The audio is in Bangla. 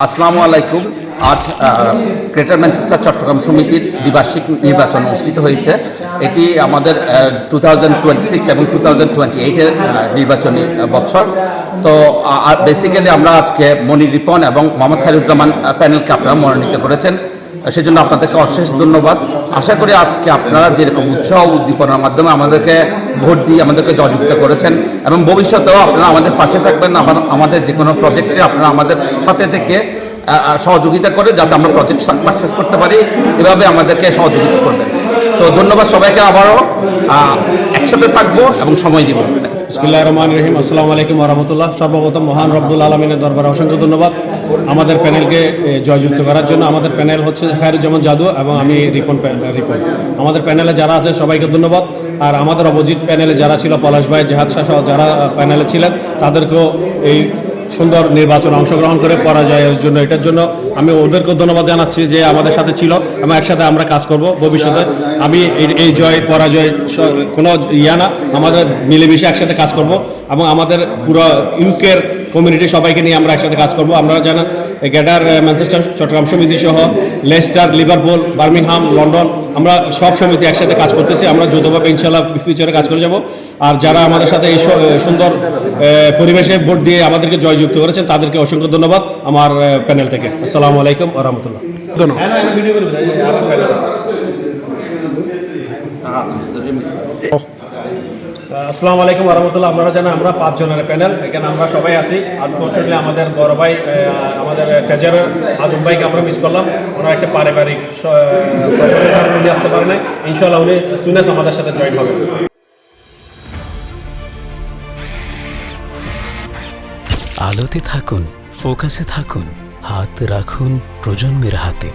আসসালামু আলাইকুম। আজ গ্রেটার ম্যানচেস্টার চট্টগ্রাম সমিতির দ্বিবার্ষিক নির্বাচন অনুষ্ঠিত হয়েছে। এটি আমাদের 2026 এবং 2028-এর নির্বাচনী বছর। তো বেসিক্যালি আমরা আজকে মনির রিপন এবং মোহাম্মদ খায়রুজ্জামান প্যানেলকে আপনারা মনোনীত করেছেন, সেজন্য আপনাদেরকে অশেষ ধন্যবাদ। আশা করি আজকে আপনারা যেরকম উৎসাহ উদ্দীপনার মাধ্যমে আমাদেরকে ভোট দিয়ে আমাদেরকে জয়যুক্ত করেছেন এবং ভবিষ্যতেও আপনারা আমাদের পাশে থাকবেন। আমাদের যে কোনো প্রজেক্টে আপনারা আমাদের সাথে থেকে সহযোগিতা করে যাতে আমরা প্রজেক্ট সাকসেস করতে পারি, এভাবে আমাদেরকে সহযোগিতা করবেন। তো ধন্যবাদ সবাইকে, আবারও একসাথে থাকবো এবং সময় দিব। বিসমিল্লাহির রহমানির রহিম। আসসালামু আলাইকুম ওয়া রাহমাতুল্লাহ। সর্বপ্রথম মহান রব্বুল আলামিনের দরবারে অসংখ্য ধন্যবাদ আমাদের প্যানেলকে জয়যুক্ত করার জন্য। আমাদের প্যানেল হচ্ছে খায়রুজ্জামান জাদু এবং আমি রিপন। আমাদের প্যানেলে যারা আছে সবাইকে ধন্যবাদ। আর আমাদের অপোজিট প্যানেলে যারা ছিল, পলাশ ভাই, জেহাদ শাহ সহ যারা প্যানেলে ছিলেন, তাদেরকেও এই সুন্দর নির্বাচনে অংশগ্রহণ করে পরাজয়ের জন্য, এটার জন্য আমি ওদেরকেও ধন্যবাদ জানাচ্ছি যে আমাদের সাথে ছিল এবং একসাথে আমরা কাজ করব ভবিষ্যতে। আমি এই জয় পরাজয় কোনো না, আমাদের মিলেমিশে একসাথে কাজ করব এবং আমাদের পুরো ইউকের কমিউনিটি সবাইকে নিয়ে আমরা একসাথে কাজ করব। আপনারা জানেন গ্রেটার ম্যানচেস্টার চট্টগ্রাম সমিতি সহ লেস্টার, লিভারপুল, বার্মিংহাম, লন্ডন, আমরা সব সমিতি একসাথে কাজ করতেছি। আমরা যৌথভাবে ইনশাআল্লাহ ফিউচারে কাজ করে যাব। আর যারা আমাদের সাথে এই সুন্দর পরিবেশে ভোট দিয়ে আমাদেরকে জয়যুক্ত করেছেন তাদেরকে অসংখ্য ধন্যবাদ আমার প্যানেল থেকে। আসসালামু আলাইকুম ওয়া রাহমাতুল্লাহ। আসসালামু আলাইকুম ওয়া রাহমাতুল্লাহ। আপনারা জানেন আমরা 5 জনের প্যানেল, এখানে আমরা সবাই আছি। আনফরচুনেটলি আমাদের বড় ভাই, আমাদের ট্রেজারার আজম ভাইকে আমরা মিস করলাম। ওনার একটা পারিবারিক প্রবলেমের কারণে উনি আসতে পারে নাই। ইনশাআল্লাহ উনি সুনেস আমাদের সাথে জয়েন হবে। আলোতে থাকুন, ফোকাসে থাকুন, হাত রাখুন প্রজন্মের হাতে।